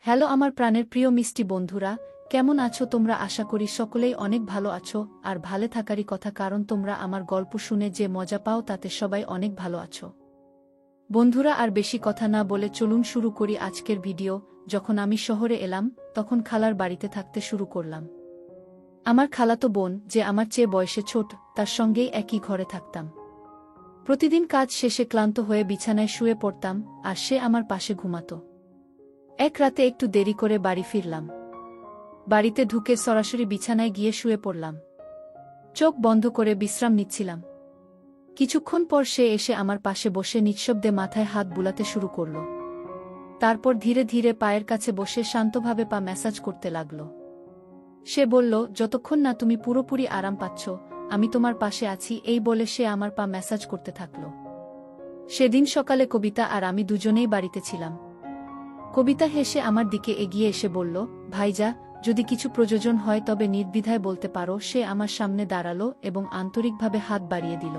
Hello আমার প্রাণের প্রিয় মিষ্টি বন্ধুরা, কেমন আছো তোমরা? আশা করি সকলেই অনেক ভালো আছো আর ভালো থাকারই কথা, কারণ তোমরা আমার গল্প শুনে যে মজা পাও তাতে সবাই অনেক ভালো আছো। বন্ধুরা, আর বেশি কথা না বলে চলুন শুরু করি আজকের ভিডিও। যখন আমি শহরে এলাম তখন খালার বাড়িতে থাকতে শুরু করলাম। আমার খালাতো বোন, যে আমার চেয়ে বয়সে ছোট, তার সঙ্গেই একই ঘরে থাকতাম। প্রতিদিন কাজ শেষে ক্লান্ত হয়ে বিছানায় শুয়ে পড়তাম আর সে আমার পাশে ঘুমাতো। এক রাতে একটু দেরি করে বাড়ি ফিরলাম। বাড়িতে ঢুকে সরাসরি বিছানায় গিয়ে শুয়ে পড়লাম। চোখ বন্ধ করে বিশ্রাম নিচ্ছিলাম। কিছুক্ষণ পর সে এসে আমার পাশে বসে নিঃশব্দে মাথায় হাত বুলাতে শুরু করল। তারপর ধীরে ধীরে পায়ের কাছে বসে শান্তভাবে পা ম্যাসাজ করতে লাগল। সে বলল, যতক্ষণ না তুমি পুরোপুরি আরাম পাচ্ছ, আমি তোমার পাশে আছি। এই বলে সে আমার পা ম্যাসাজ করতে থাকল। সেদিন সকালে কবিতা আর আমি দুজনেই বাড়িতে ছিলাম। কবিতা হেসে আমার দিকে এগিয়ে এসে বলল, ভাইজা, যদি কিছু প্রয়োজন হয় তবে নির্দ্বিধায় বলতে পারো। সে আমার সামনে দাঁড়ালো এবং আন্তরিকভাবে হাত বাড়িয়ে দিল।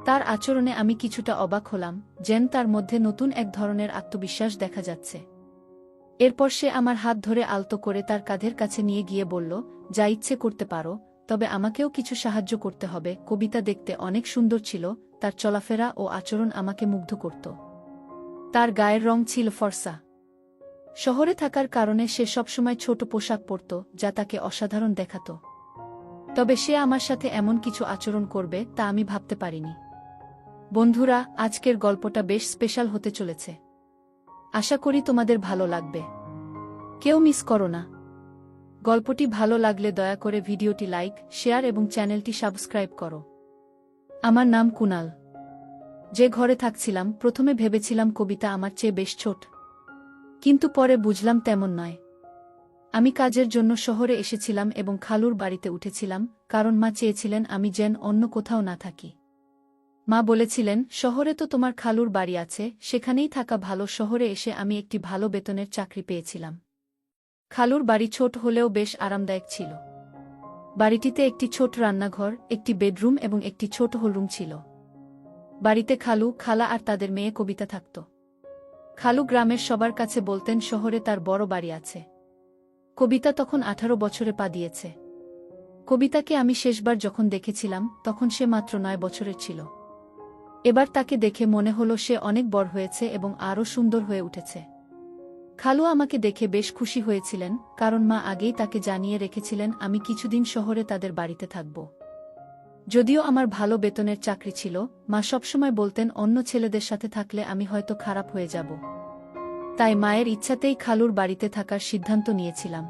তার আচরণে আমি কিছুটা অবাক হলাম, যেন তার মধ্যে নতুন এক ধরনের আত্মবিশ্বাস দেখা যাচ্ছে। এরপর সে আমার হাত ধরে আলতো করে তার কাঁধের কাছে নিয়ে গিয়ে বলল, যা ইচ্ছে করতে পারো, তবে আমাকেও কিছু সাহায্য করতে হবে। কবিতা দেখতে অনেক সুন্দর ছিল, তার চলাফেরা ও আচরণ আমাকে মুগ্ধ করত। তার গায়ের রং ছিল ফর্সা। শহরে থাকার কারণে সে সবসময় ছোট পোশাক পরত, যা তাকে অসাধারণ দেখাত। তবে সে আমার সাথে এমন কিছু আচরণ করবে তা আমি ভাবতে পারিনি। বন্ধুরা, আজকের গল্পটা বেশ স্পেশাল হতে চলেছে। আশা করি তোমাদের ভালো লাগবে। কেউ মিস করো না। গল্পটি ভালো লাগলে দয়া করে ভিডিওটি লাইক, শেয়ার এবং চ্যানেলটি সাবস্ক্রাইব করো। আমার নাম কুনাল। যে ঘরে থাকছিলাম প্রথমে ভেবেছিলাম কবিতা আমার চেয়ে বেশ ছোট, কিন্তু পরে বুঝলাম তেমন নয়। আমি কাজের জন্য শহরে এসেছিলাম এবং খালুর বাড়িতে উঠেছিলাম, কারণ মা চেয়েছিলেন আমি যেন অন্য কোথাও না থাকি। মা বলেছিলেন, শহরে তো তোমার খালুর বাড়ি আছে, সেখানেই থাকা ভালো। শহরে এসে আমি একটি ভালো বেতনের চাকরি পেয়েছিলাম। খালুর বাড়ি ছোট হলেও বেশ আরামদায়ক ছিল। বাড়িটিতে একটি ছোট রান্নাঘর, একটি বেডরুম এবং একটি ছোট হলরুম ছিল। বাড়িতে খালু, খালা আর তাদের মেয়ে কবিতা থাকত। খালু গ্রামের সবার কাছে বলতেন শহরে তার বড় বাড়ি আছে। কবিতা তখন 18 বছরে পা দিয়েছে। কবিতাকে আমি শেষবার যখন দেখেছিলাম তখন সে মাত্র 9 বছরের ছিল। এবার তাকে দেখে মনে হলো সে অনেক বড় হয়েছে এবং আরও সুন্দর হয়ে উঠেছে। খালু আমাকে দেখে বেশ খুশি হয়েছিলেন, কারণ মা আগেই তাকে জানিয়ে রেখেছিলেন আমি কিছুদিন শহরে তাদের বাড়িতে থাকব। যদিও আমার ভালো বেতনের চাকরি ছিল, মা সবসময় বলতেন অন্য ছেলেদের সাথে থাকলে আমি হয়তো খারাপ হয়ে যাব। তাই মায়ের ইচ্ছাতেই খালুর বাড়িতে থাকার সিদ্ধান্ত নিয়েছিলাম।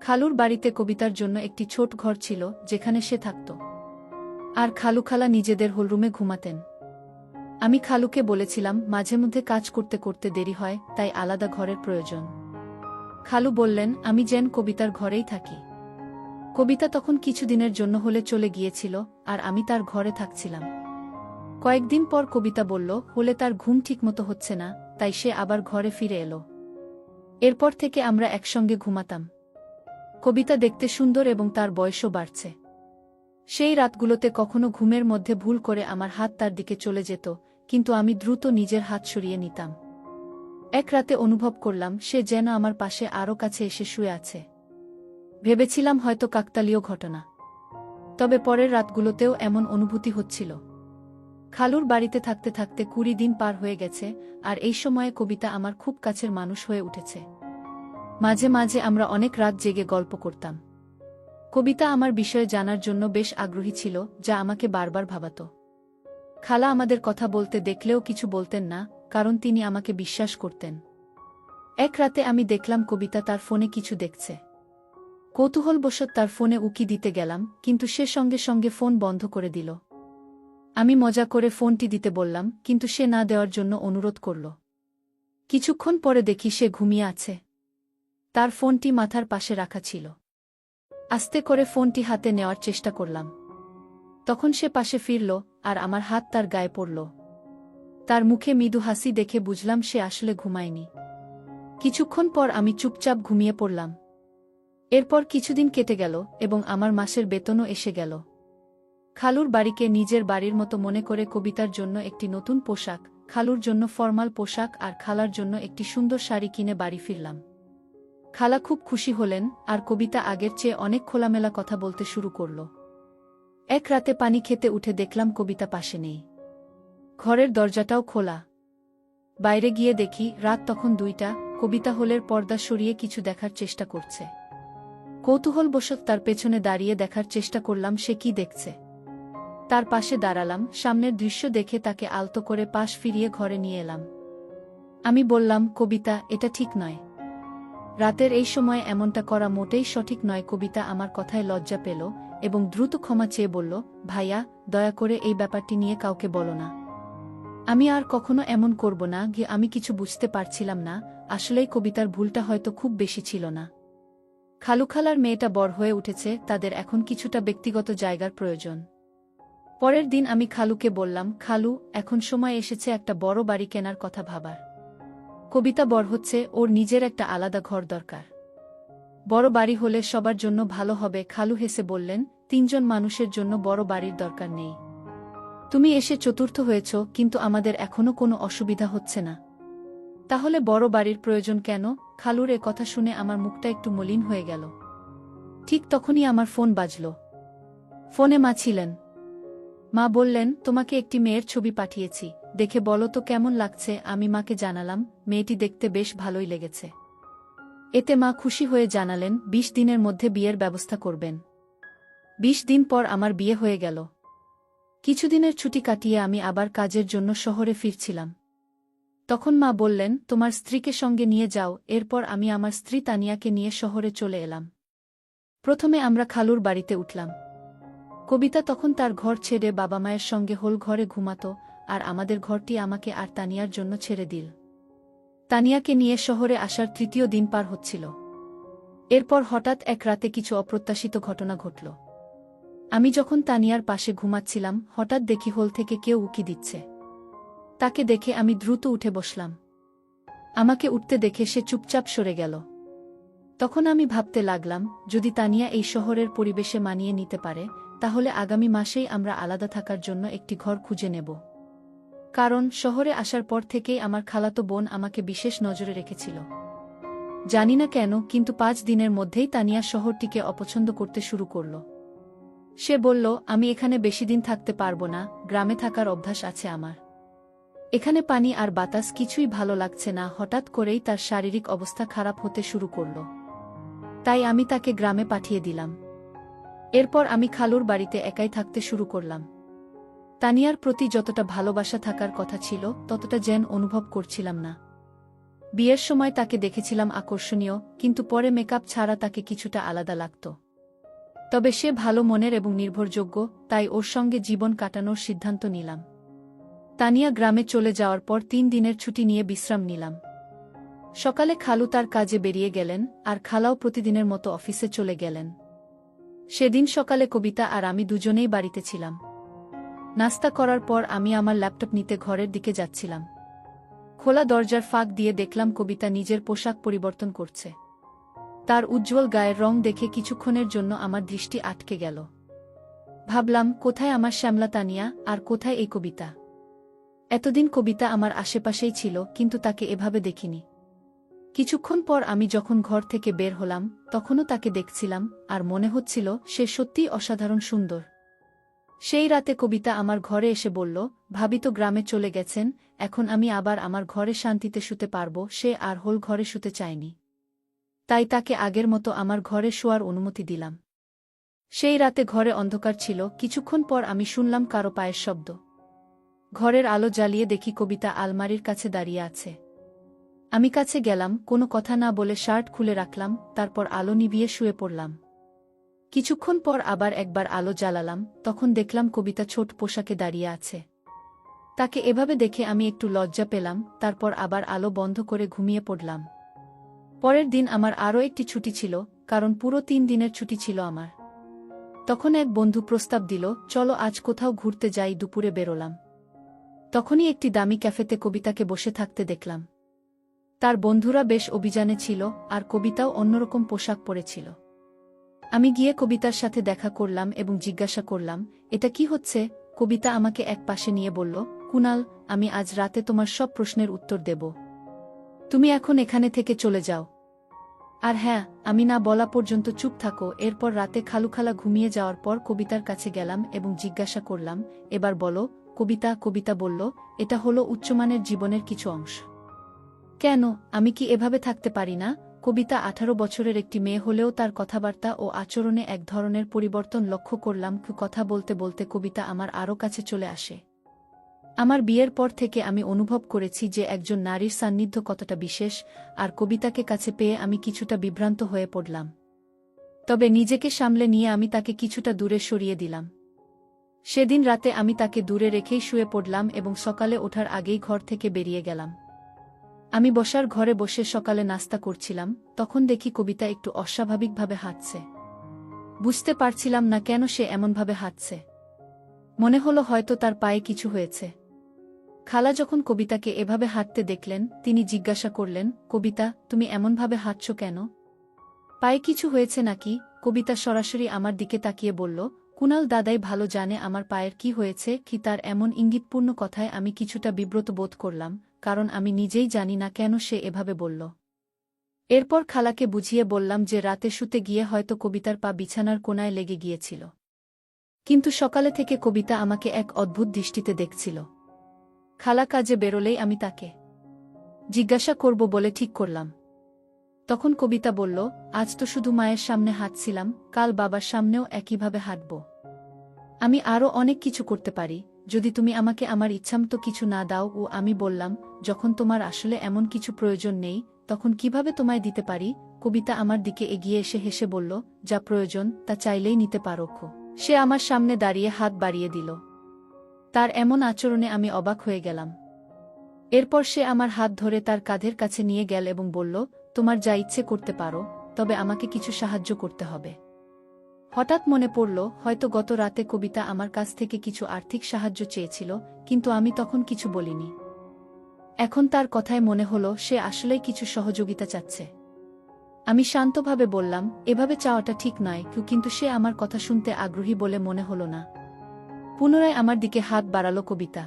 খালুর বাড়িতে কবিতার জন্য একটি ছোট ঘর ছিল যেখানে সে থাকত। আর খালু খালা নিজেদের হলরুমে ঘুমাতেন। আমি খালুকে বলেছিলাম মাঝে মধ্যে কাজ করতে করতে দেরি হয়, তাই আলাদা ঘরের প্রয়োজন। খালু বললেন আমি যেন কবিতার ঘরেই থাকি। কবিতা তখন কিছুদিনের জন্য হলে চলে গিয়েছিল আর আমি তার ঘরে থাকছিলাম। কয়েকদিন পর কবিতা বলল হলে তার ঘুম ঠিকমতো হচ্ছে না, তাই সে আবার ঘরে ফিরে এলো। এরপর থেকে আমরা একসঙ্গে ঘুমাতাম। কবিতা দেখতে সুন্দর এবং তার বয়সও বাড়ছে। সেই রাতগুলোতে কখনো ঘুমের মধ্যে ভুল করে আমার হাত তার দিকে চলে যেত, কিন্তু আমি দ্রুত নিজের হাত সরিয়ে নিতাম। এক রাতে অনুভব করলাম সে যেন আমার পাশে আরও কাছে এসে শুয়ে আছে। ভেবেছিলাম হয়তো কাকতালীয় ঘটনা। তবে পরের রাতগুলোতেও এমন অনুভূতি হচ্ছিল। খালুর বাড়িতে থাকতে থাকতে 20 দিন পার হয়ে গেছে, আর এই সময়ে কবিতা আমার খুব কাছের মানুষ হয়ে উঠেছে। মাঝে মাঝে আমরা অনেক রাত জেগে গল্প করতাম। কবিতা আমার বিষয়ে জানার জন্য বেশ আগ্রহী ছিল, যা আমাকে বারবার ভাবাত। খালা আমাদের কথা বলতে দেখলেও কিছু বলতেন না, কারণ তিনি আমাকে বিশ্বাস করতেন। এক রাতে আমি দেখলাম কবিতা তার ফোনে কিছু দেখছে। কৌতূহলবশত তার ফোনে উকি দিতে গেলাম, কিন্তু সে সঙ্গে সঙ্গে ফোন বন্ধ করে দিল। আমি মজা করে ফোনটি দিতে বললাম, কিন্তু সে না দেওয়ার জন্য অনুরোধ করল। কিছুক্ষণ পরে দেখি সে ঘুমিয়ে আছে। তার ফোনটি মাথার পাশে রাখা ছিল। আস্তে করে ফোনটি হাতে নেওয়ার চেষ্টা করলাম। তখন সে পাশে ফিরল আর আমার হাত তার গায়ে পড়ল। তার মুখে মৃদু হাসি দেখে বুঝলাম সে আসলে ঘুমায়নি। কিছুক্ষণ পর আমি চুপচাপ ঘুমিয়ে পড়লাম। এরপর কিছুদিন কেটে গেল এবং আমার মাসের বেতনও এসে গেল। খালুর বাড়িকে নিজের বাড়ির মতো মনে করে কবিতার জন্য একটি নতুন পোশাক, খালুর জন্য ফরমাল পোশাক আর খালার জন্য একটি সুন্দর শাড়ি কিনে বাড়ি ফিরলাম। খালা খুব খুশি হলেন, আর কবিতা আগের চেয়ে অনেক খোলামেলা কথা বলতে শুরু করল। এক রাতে পানি খেতে উঠে দেখলাম কবিতা পাশে নেই। ঘরের দরজাটাও খোলা। বাইরে গিয়ে দেখি রাত তখন 2টা। কবিতা হলের পর্দা সরিয়ে কিছু দেখার চেষ্টা করছে। কৌতূহলবশত তার পেছনে দাঁড়িয়ে দেখার চেষ্টা করলাম সে কি দেখছে। তার পাশে দাঁড়ালাম, সামনের দৃশ্য দেখে তাকে আলতো করে পাশ ফিরিয়ে ঘরে নিয়ে এলাম। আমি বললাম, কবিতা, এটা ঠিক নয়। রাতের এই সময় এমনটা করা মোটেই সঠিক নয়। কবিতা আমার কথায় লজ্জা পেল এবং দ্রুত ক্ষমা চেয়ে বলল, ভাইয়া, দয়া করে এই ব্যাপারটি নিয়ে কাউকে বলো না। আমি আর কখনো এমন করব না। আমি কিছু বুঝতে পারছিলাম না, আসলেই কবিতার ভুলটা হয়তো খুব বেশি ছিল না। খালুখালার মেয়েটা বড় হয়ে উঠেছে, তাদের এখন কিছুটা ব্যক্তিগত জায়গার প্রয়োজন। পরের দিন আমি খালুকে বললাম, খালু, এখন সময় এসেছে একটা বড় বাড়ি কেনার কথা ভাবার। কবিতা বড় হচ্ছে, ওর নিজের একটা আলাদা ঘর দরকার। বড় বাড়ি হলে সবার জন্য ভালো হবে। খালু হেসে বললেন, 3জন মানুষের জন্য বড় বাড়ির দরকার নেই। তুমি এসে চতুর্থ হয়েছ, কিন্তু আমাদের এখনো কোনো অসুবিধা হচ্ছে না। তাহলে বড় বাড়ির প্রয়োজন কেন? খালুর এ কথা শুনে আমার মুখটা একটু মলিন হয়ে গেল। ঠিক তখনই আমার ফোন বাজল। ফোনে মা ছিলেন। মা বললেন, তোমাকে একটি মেয়ের ছবি পাঠিয়েছি, দেখে বলো তো কেমন লাগছে। আমি মাকে জানালাম, মেয়েটি দেখতে বেশ ভালোই লেগেছে। এতে মা খুশি হয়ে জানালেন 20 দিনের মধ্যে বিয়ের ব্যবস্থা করবেন। 20 দিন পর আমার বিয়ে হয়ে গেল। কিছুদিনের ছুটি কাটিয়ে আমি আবার কাজের জন্য শহরে ফিরছিলাম। তখন মা বললেন, তোমার স্ত্রীকে সঙ্গে নিয়ে যাও। এরপর আমি আমার স্ত্রী তানিয়াকে নিয়ে শহরে চলে এলাম। প্রথমে আমরা খালুর বাড়িতে উঠলাম। কবিতা তখন তার ঘর ছেড়ে বাবা মায়ের সঙ্গে হোল ঘরে ঘুমাত, আর আমাদের ঘরটি আমাকে আর তানিয়ার জন্য ছেড়ে দিল। তানিয়াকে নিয়ে শহরে আসার 3য় দিন পার হচ্ছিল। এরপর হঠাৎ এক রাতে কিছু অপ্রত্যাশিত ঘটনা ঘটল। আমি যখন তানিয়ার পাশে ঘুমাচ্ছিলাম, হঠাৎ দেখি হোল থেকে কেউ উকি দিচ্ছে। তাকে দেখে আমি দ্রুত উঠে বসলাম। আমাকে উঠতে দেখে সে চুপচাপ সরে গেল। তখন আমি ভাবতে লাগলাম, যদি তানিয়া এই শহরের পরিবেশে মানিয়ে নিতে পারে, তাহলে আগামী মাসেই আমরা আলাদা থাকার জন্য একটি ঘর খুঁজে নেব। কারণ শহরে আসার পর থেকেই আমার খালাতো বোন আমাকে বিশেষ নজরে রেখেছিল। জানি না কেন, কিন্তু 5 দিনের মধ্যেই তানিয়া শহরটিকে অপছন্দ করতে শুরু করল। সে বলল, আমি এখানে বেশি দিন থাকতে পারবো না, গ্রামে থাকার অভ্যাস আছে আমার। এখানে পানি আর বাতাস কিছুই ভালো লাগছে না। হঠাৎ করেই তার শারীরিক অবস্থা খারাপ হতে শুরু করল। তাই আমি তাকে গ্রামে পাঠিয়ে দিলাম। এরপর আমি খালুর বাড়িতে একাই থাকতে শুরু করলাম। তানিয়ার প্রতি যতটা ভালোবাসা থাকার কথা ছিল, ততটা যেন অনুভব করছিলাম না। বিয়ের সময় তাকে দেখেছিলাম আকর্ষণীয়, কিন্তু পরে মেকআপ ছাড়া তাকে কিছুটা আলাদা লাগত। তবে সে ভালো মনের এবং নির্ভরযোগ্য, তাই ওর সঙ্গে জীবন কাটানোর সিদ্ধান্ত নিলাম। তানিয়া গ্রামে চলে যাওয়ার পর 3 দিনের ছুটি নিয়ে বিশ্রাম নিলাম। সকালে খালু তার কাজে বেরিয়ে গেলেন, আর খালাও প্রতিদিনের মতো অফিসে চলে গেলেন। সেদিন সকালে কবিতা আর আমি দুজনেই বাড়িতে ছিলাম। নাস্তা করার পর আমি আমার ল্যাপটপ নিতে ঘরের দিকে যাচ্ছিলাম। খোলা দরজার ফাঁক দিয়ে দেখলাম কবিতা নিজের পোশাক পরিবর্তন করছে। তার উজ্জ্বল গায়ের রং দেখে কিছুক্ষণের জন্য আমার দৃষ্টি আটকে গেল। ভাবলাম, কোথায় আমার শ্যামলা তানিয়া, আর কোথায় এই কবিতা? এতদিন কবিতা আমার আশেপাশেই ছিল, কিন্তু তাকে এভাবে দেখিনি। কিছুক্ষণ পর আমি যখন ঘর থেকে বের হলাম, তখনও তাকে দেখছিলাম, আর মনে হচ্ছিল সে সত্যিই অসাধারণ সুন্দর। সেই রাতে কবিতা আমার ঘরে এসে বলল, ভাবি তো গ্রামে চলে গেছেন, এখন আমি আবার আমার ঘরে শান্তিতে শুতে পারব। সে আর হোল ঘরে শুতে চায়নি। তাই তাকে আগের মতো আমার ঘরে শোয়ার অনুমতি দিলাম। সেই রাতে ঘরে অন্ধকার ছিল। কিছুক্ষণ পর আমি শুনলাম কারো পায়ের শব্দ। ঘরের আলো জ্বালিয়ে দেখি কবিতা আলমারির কাছে দাঁড়িয়ে আছে। আমি কাছে গেলাম, কোনো কথা না বলে শার্ট খুলে রাখলাম, তারপর আলো নিভিয়ে শুয়ে পড়লাম। কিছুক্ষণ পর আবার একবার আলো জ্বালালাম, তখন দেখলাম কবিতা ছোট পোশাকে দাঁড়িয়ে আছে। তাকে এভাবে দেখে আমি একটু লজ্জা পেলাম, তারপর আবার আলো বন্ধ করে ঘুমিয়ে পড়লাম। পরের দিন আমার আরও একটি ছুটি ছিল, কারণ পুরো 3 দিনের ছুটি ছিল আমার। তখন এক বন্ধু প্রস্তাব দিল, চলো আজ কোথাও ঘুরতে যাই। দুপুরে বেরোলাম। তখনই একটি দামি ক্যাফেতে কবিতাকে বসে থাকতে দেখলাম। তার বন্ধুরা বেশ অভিযানে ছিল, আর কবিতাও অন্যরকম পোশাক পরেছিল। আমি গিয়ে কবিতার সাথে দেখা করলাম এবং জিজ্ঞাসা করলাম, এটা কি হচ্ছে? কবিতা আমাকে এক পাশে নিয়ে বলল, কুনাল, আমি আজ রাতে তোমার সব প্রশ্নের উত্তর দেব। তুমি এখন এখানে থেকে চলে যাও। আর হ্যাঁ, আমি না বলা পর্যন্ত চুপ থাকো। এরপর রাতে খালুখালা ঘুমিয়ে যাওয়ার পর কবিতার কাছে গেলাম এবং জিজ্ঞাসা করলাম, এবার বলো কবিতা। কবিতা বলল, এটা হলো উচ্চমানের জীবনের কিছু অংশ। কেন, আমি কি এভাবে থাকতে পারি না? কবিতা 18 বছরের একটি মেয়ে হলেও তার কথাবার্তা ও আচরণে এক ধরনের পরিবর্তন লক্ষ্য করলাম। কথা বলতে বলতে কবিতা আমার আরও কাছে চলে আসে। আমার বিয়ের পর থেকে আমি অনুভব করেছি যে একজন নারীর সান্নিধ্য কতটা বিশেষ, আর কবিতাকে কাছে পেয়ে আমি কিছুটা বিভ্রান্ত হয়ে পড়লাম। তবে নিজেকে সামলে নিয়ে আমি তাকে কিছুটা দূরে সরিয়ে দিলাম। সেদিন রাতে আমি তাকে দূরে রেখেই শুয়ে পড়লাম এবং সকালে ওঠার আগেই ঘর থেকে বেরিয়ে গেলাম। আমি বসার ঘরে বসে সকালে নাস্তা করছিলাম, তখন দেখি কবিতা একটু অস্বাভাবিকভাবে হাঁটছে। বুঝতে পারছিলাম না কেন সে এমনভাবে হাঁটছে। মনে হলো হয়তো তার পায়ে কিছু হয়েছে। খালা যখন কবিতাকে এভাবে হাঁটতে দেখলেন, তিনি জিজ্ঞাসা করলেন, কবিতা, তুমি এমনভাবে হাঁটছ কেন? পায়ে কিছু হয়েছে নাকি? কবিতা সরাসরি আমার দিকে তাকিয়ে বলল, কুনাল দাদাই ভালো জানে আমার পায়ের কি হয়েছে। কি তার এমন ইঙ্গিতপূর্ণ কথায় আমি কিছুটা বিব্রত বোধ করলাম, কারণ আমি নিজেই জানি না কেন সে এভাবে বলল। এরপর খালাকে বুঝিয়ে বললাম যে রাতে শুতে গিয়ে হয়তো কবিতার পা বিছানার কোনায় লেগে গিয়েছিল। কিন্তু সকালে থেকে কবিতা আমাকে এক অদ্ভুত দৃষ্টিতে দেখছিল। খালা কাজে বেরোলেই আমি তাকে জিজ্ঞাসা করব বলে ঠিক করলাম। তখন কবিতা বলল, আজ তো শুধু মায়ের সামনে হাঁটছিলাম, কাল বাবার সামনেও একইভাবে হাঁটব। আমি আরও অনেক কিছু করতে পারি, যদি তুমি আমাকে আমার ইচ্ছামতো কিছু না দাও। ও আমি বললাম, যখন তোমার আসলে এমন কিছু প্রয়োজন নেই, তখন কিভাবে তোমায় দিতে পারি? কবিতা আমার দিকে এগিয়ে এসে হেসে বলল, যা প্রয়োজন তা চাইলেই নিতে পারো। সে আমার সামনে দাঁড়িয়ে হাত বাড়িয়ে দিল। তার এমন আচরণে আমি অবাক হয়ে গেলাম। এরপর সে আমার হাত ধরে তার কাঁধের কাছে নিয়ে গেল এবং বলল, তোমার যা ইচ্ছে করতে পারো, তবে আমাকে কিছু সাহায্য করতে হবে। হঠাৎ মনে পড়ল, হয়তো গত রাতে কবিতা আমার কাছ থেকে কিছু আর্থিক সাহায্য চেয়েছিল, কিন্তু আমি তখন কিছু বলিনি। এখন তার কথায় মনে হলো সে আসলেই কিছু সহযোগিতা চাচ্ছে। আমি শান্তভাবে বললাম, এভাবে চাওয়াটা ঠিক নয়, কিন্তু সে আমার কথা শুনতে আগ্রহী বলে মনে হলো না। পুনরায় আমার দিকে হাত বাড়ালো কবিতা।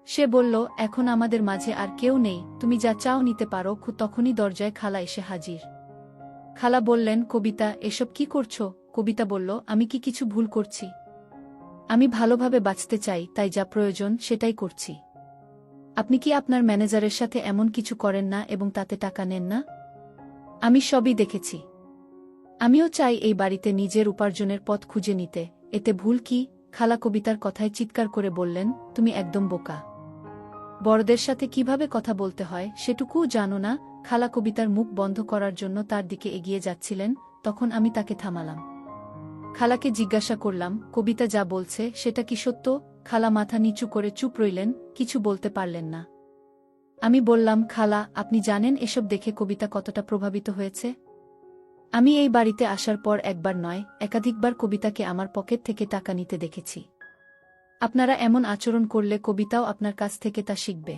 সে বলল, এখন আমাদের মাঝে আর কেউ নেই, তুমি যা চাও নিতে পারো। তখনই দরজায় খালা এসে হাজির। খালা বললেন, কবিতা, এসব কি করছো? কবিতা বলল, আমি কি কিছু ভুল করছি? আমি ভালোভাবে বাঁচতে চাই, তাই যা প্রয়োজন সেটাই করছি। আপনি কি আপনার ম্যানেজারের সাথে এমন কিছু করেন না এবং তাতে টাকা নেন না? আমি সবই দেখেছি। আমিও চাই এই বাড়িতে নিজের উপার্জনের পথ খুঁজে নিতে, এতে ভুল কি? খালা কবিতার কথায় চিৎকার করে বললেন, তুমি একদম বোকা। বড়দের সাথে কিভাবে কথা বলতে হয় সেটুকুও জানো না? খালা কবিতার মুখ বন্ধ করার জন্য তার দিকে এগিয়ে যাচ্ছিলেন, তখন আমি তাকে থামালাম। খালাকে জিজ্ঞাসা করলাম, কবিতা যা বলছে সেটা কি সত্য? খালা মাথা নিচু করে চুপ রইলেন, কিছু বলতে পারলেন না। আমি বললাম, খালা, আপনি জানেন এসব দেখে কবিতা কতটা প্রভাবিত হয়েছে? আমি এই বাড়িতে আসার পর একবার নয়, একাধিকবার কবিতাকে আমার পকেট থেকে টাকা নিতে দেখেছি। আপনারা এমন আচরণ করলে কবিতাও আপনার কাছ থেকে তা শিখবে।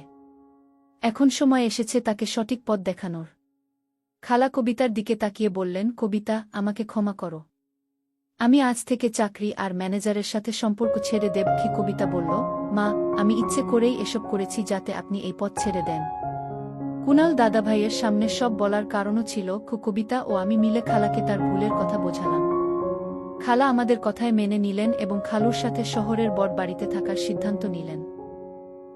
এখন সময় এসেছে তাকে সঠিক পথ দেখানোর। খালা কবিতার দিকে তাকিয়ে বললেন, কবিতা, আমাকে ক্ষমা করো। আমি আজ থেকে চাকরি আর ম্যানেজারের সাথে সম্পর্ক ছেড়ে দেব। কি? কবিতা বলল, মা, আমি ইচ্ছে করেই এসব করেছি যাতে আপনি এই পথ ছেড়ে দেন। কুনাল দাদাভাইয়ের সামনে সব বলার কারণও ছিল। কবিতা ও আমি মিলে খালাকে তার ভুলের কথা বোঝালাম। খালা আমাদের কথায় মেনে নিলেন এবং খালুর সাথে শহরের বড় বাড়িতে থাকার সিদ্ধান্ত নিলেন।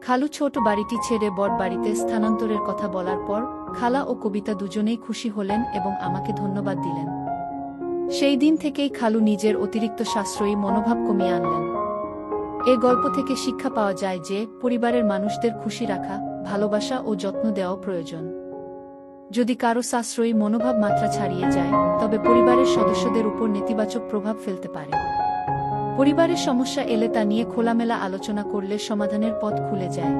খালু ছোট বাড়িটি ছেড়ে বড় বাড়িতে স্থানান্তরের কথা বলার পর খালা ও কবিতা দুজনেই খুশি হলেন এবং আমাকে ধন্যবাদ দিলেন। সেই দিন থেকেই খালু নিজের অতিরিক্ত সাশ্রয়ী মনোভাব কমিয়ে আনলেন। এ গল্প থেকে শিক্ষা পাওয়া যায় যে পরিবারের মানুষদের খুশি রাখা, ভালোবাসা ও যত্ন দেওয়া প্রয়োজন। যদি কারো সাশ্রয়ী মনোভাব মাত্রা ছাড়িয়ে যায়, তবে পরিবারের সদস্যদের উপর নেতিবাচক প্রভাব ফেলতে পারে। পরিবারের সমস্যা এলে তা নিয়ে খোলামেলা আলোচনা করলে সমাধানের পথ খুলে যায়।